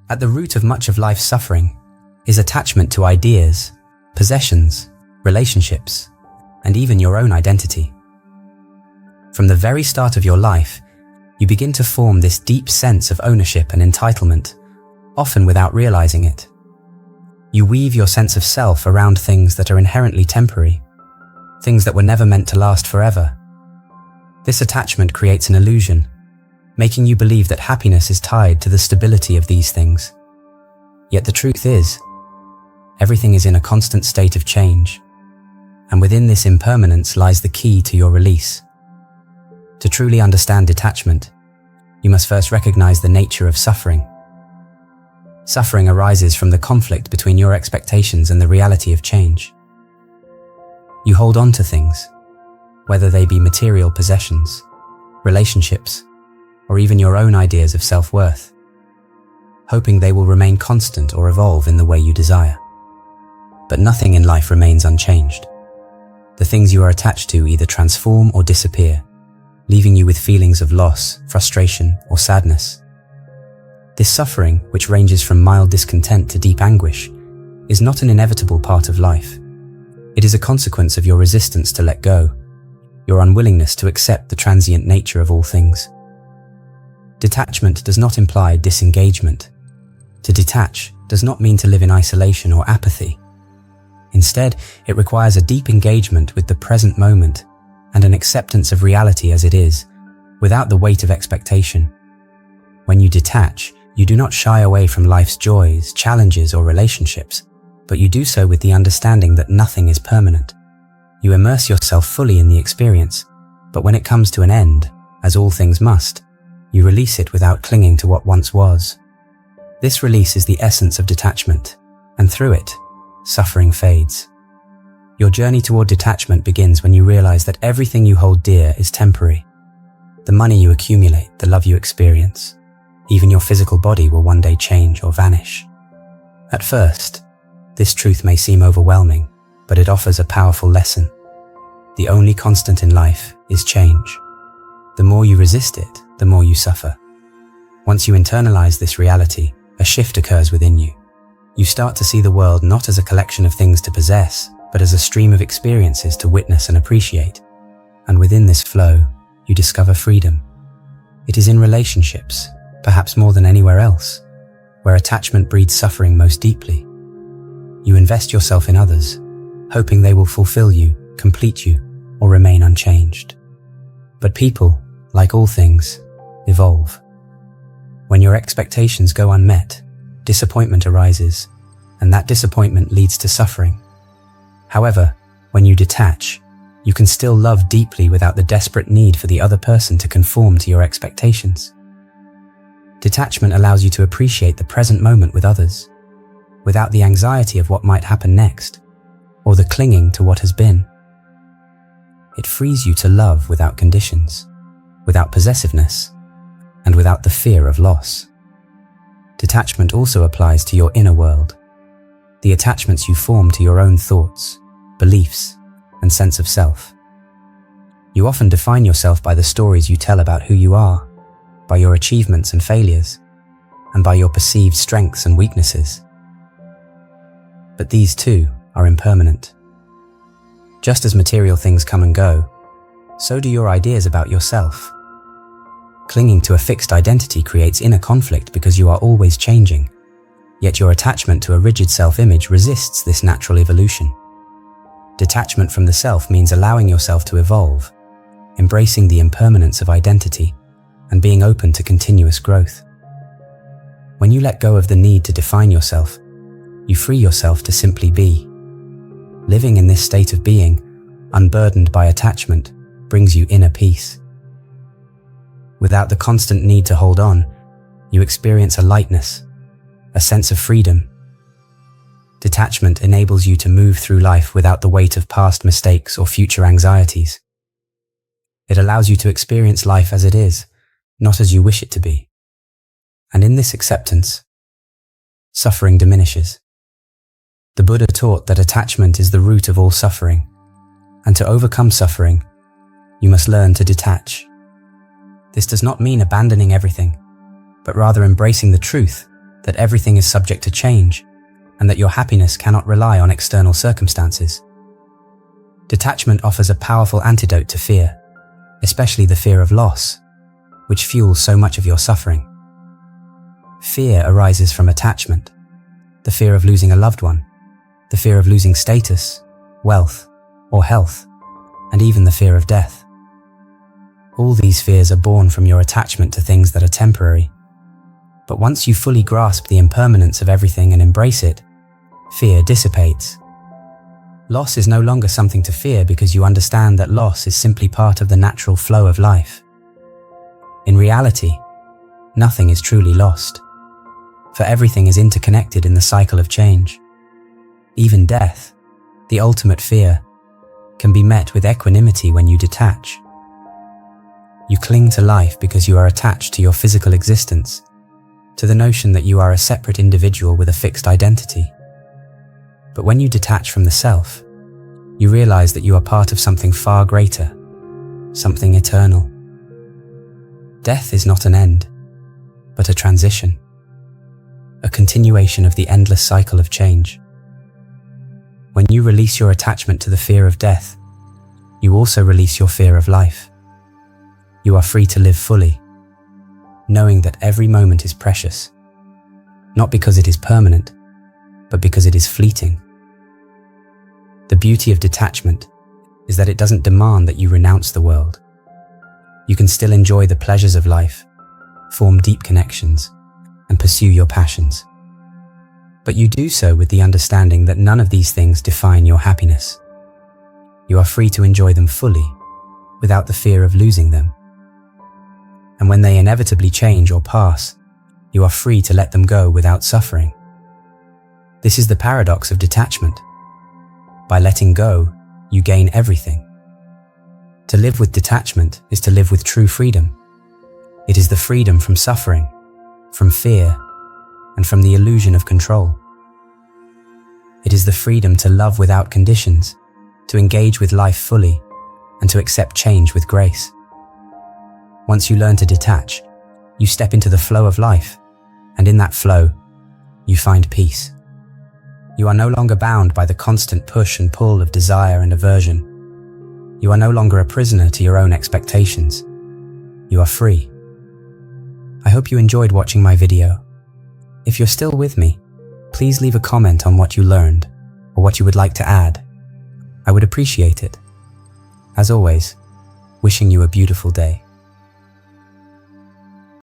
At the root of much of life's suffering is attachment to ideas, possessions, relationships, and even your own identity. From the very start of your life, you begin to form this deep sense of ownership and entitlement, often without realizing it. You weave your sense of self around things that are inherently temporary, things that were never meant to last forever. This attachment creates an illusion, making you believe that happiness is tied to the stability of these things. Yet the truth is, everything is in a constant state of change, and within this impermanence lies the key to your release. To truly understand detachment, you must first recognize the nature of suffering. Suffering arises from the conflict between your expectations and the reality of change. You hold on to things, whether they be material possessions, relationships, or even your own ideas of self-worth, hoping they will remain constant or evolve in the way you desire. But nothing in life remains unchanged. The things you are attached to either transform or disappear, leaving you with feelings of loss, frustration, or sadness. This suffering, which ranges from mild discontent to deep anguish, is not an inevitable part of life. It is a consequence of your resistance to let go, your unwillingness to accept the transient nature of all things. Detachment does not imply disengagement. To detach does not mean to live in isolation or apathy. Instead, it requires a deep engagement with the present moment and an acceptance of reality as it is, without the weight of expectation. When you detach, you do not shy away from life's joys, challenges, or relationships, but you do so with the understanding that nothing is permanent. You immerse yourself fully in the experience, but when it comes to an end, as all things must, you release it without clinging to what once was. This release is the essence of detachment, and through it, suffering fades. Your journey toward detachment begins when you realize that everything you hold dear is temporary. The money you accumulate, the love you experience, even your physical body will one day change or vanish. At first, this truth may seem overwhelming, but it offers a powerful lesson. The only constant in life is change. The more you resist it, the more you suffer. Once you internalize this reality, a shift occurs within you. You start to see the world not as a collection of things to possess, but as a stream of experiences to witness and appreciate. And within this flow, you discover freedom. It is in relationships, perhaps more than anywhere else, where attachment breeds suffering most deeply. You invest yourself in others, hoping they will fulfill you, complete you, or remain unchanged. But people, like all things, evolve. When your expectations go unmet, disappointment arises, and that disappointment leads to suffering. However, when you detach, you can still love deeply without the desperate need for the other person to conform to your expectations. Detachment allows you to appreciate the present moment with others, without the anxiety of what might happen next, or the clinging to what has been. It frees you to love without conditions, without possessiveness, and without the fear of loss. Detachment also applies to your inner world, the attachments you form to your own thoughts, beliefs, and sense of self. You often define yourself by the stories you tell about who you are, by your achievements and failures, and by your perceived strengths and weaknesses. But these too are impermanent. Just as material things come and go, so do your ideas about yourself. Clinging to a fixed identity creates inner conflict because you are always changing, yet your attachment to a rigid self-image resists this natural evolution. Detachment from the self means allowing yourself to evolve, embracing the impermanence of identity, and being open to continuous growth. When you let go of the need to define yourself, you free yourself to simply be. Living in this state of being, unburdened by attachment, brings you inner peace. Without the constant need to hold on, you experience a lightness, a sense of freedom. Detachment enables you to move through life without the weight of past mistakes or future anxieties. It allows you to experience life as it is, not as you wish it to be. And in this acceptance, suffering diminishes. The Buddha taught that attachment is the root of all suffering, and to overcome suffering, you must learn to detach. This does not mean abandoning everything, but rather embracing the truth that everything is subject to change, and that your happiness cannot rely on external circumstances. Detachment offers a powerful antidote to fear, especially the fear of loss, which fuels so much of your suffering. Fear arises from attachment, the fear of losing a loved one, the fear of losing status, wealth, or health, and even the fear of death. All these fears are born from your attachment to things that are temporary. But once you fully grasp the impermanence of everything and embrace it, fear dissipates. Loss is no longer something to fear because you understand that loss is simply part of the natural flow of life. In reality, nothing is truly lost, for everything is interconnected in the cycle of change. Even death, the ultimate fear, can be met with equanimity when you detach. You cling to life because you are attached to your physical existence, to the notion that you are a separate individual with a fixed identity. But when you detach from the self, you realize that you are part of something far greater, something eternal. Death is not an end, but a transition, a continuation of the endless cycle of change. When you release your attachment to the fear of death, you also release your fear of life. You are free to live fully, knowing that every moment is precious, not because it is permanent, but because it is fleeting. The beauty of detachment is that it doesn't demand that you renounce the world. You can still enjoy the pleasures of life, form deep connections, and pursue your passions. But you do so with the understanding that none of these things define your happiness. You are free to enjoy them fully, without the fear of losing them. And when they inevitably change or pass, you are free to let them go without suffering. This is the paradox of detachment. By letting go, you gain everything. To live with detachment is to live with true freedom. It is the freedom from suffering, from fear, and from the illusion of control. It is the freedom to love without conditions, to engage with life fully, and to accept change with grace. Once you learn to detach, you step into the flow of life, and in that flow, you find peace. You are no longer bound by the constant push and pull of desire and aversion. You are no longer a prisoner to your own expectations. You are free. I hope you enjoyed watching my video. If you're still with me, please leave a comment on what you learned or what you would like to add. I would appreciate it. As always, wishing you a beautiful day.